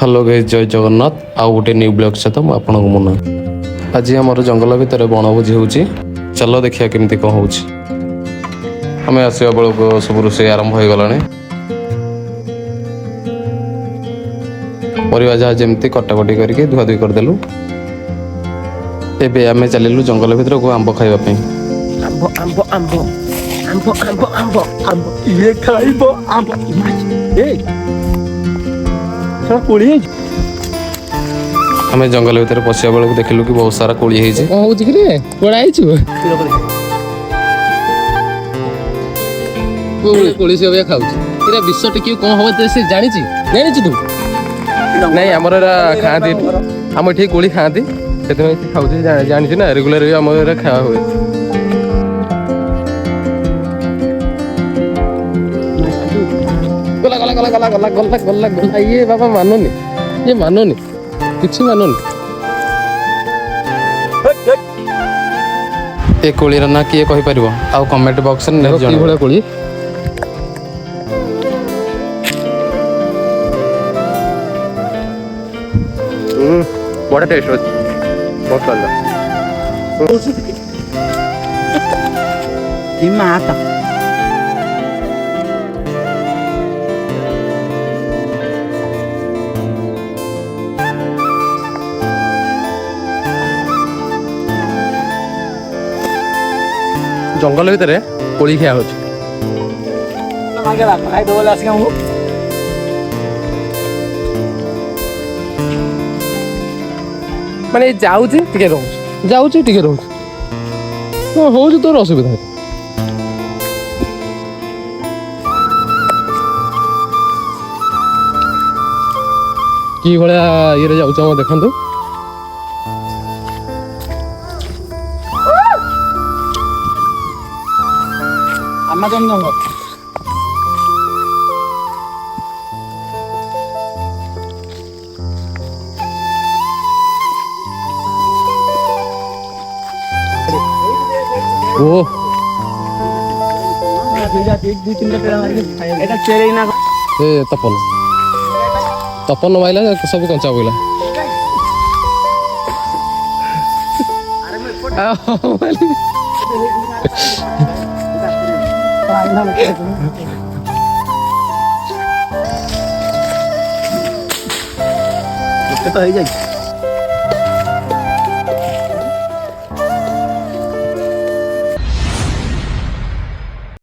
hello guys जय जगन्नाथ आउ गोटे न्यू ब्लॉग सहित आपन मन आज आम जंगल भितर बनभोजी हो चलो देखिया केमती कौन हो आम आसवा बेलू सब रोषे आरंभ हो गला परिवा जहाँ जमी कटाकटी करके धुआधुई करदेलु एबे आमे चलिलु जंगल भितर को आंब खाइबा आंब आंब आंब आंब आंब आंब आंब ये खाइबो आंब ए सब कोड़ी है आमे जंगल भितर पशिया बेलू देखिलु कि बहुत सारा कोड़ी है कौन होची कि रे कोड़ा आइछु कोड़ी से अबे खाउची एरा विश्व टिकी कोन होबे ते से जानि तू नहीं आमर खाती आम ठीक कोड़ी खाती से खाऊ जानी ना रेगुलर आम खा हुए गला गला गला गला गला गला गला गला ये बाबा मानोनी ये मानोनी किसी मानोनी ए कोळीर ना किए कहि परिबो आ कमेंट बॉक्स रे ने जण भले कोळी बड़ा टेस्ट हो बहुत चल ये माता जंगल भितर कोड़ी खिया हो माने जाऊँ टिके रहूँ जाऊँ टिके रहूँ हो तोर असुविधा कि भाया ये जाऊँ देखु अमेज़न जंगल ओ ए तपन तपन माइला सब कंचा बोला तो हो जाए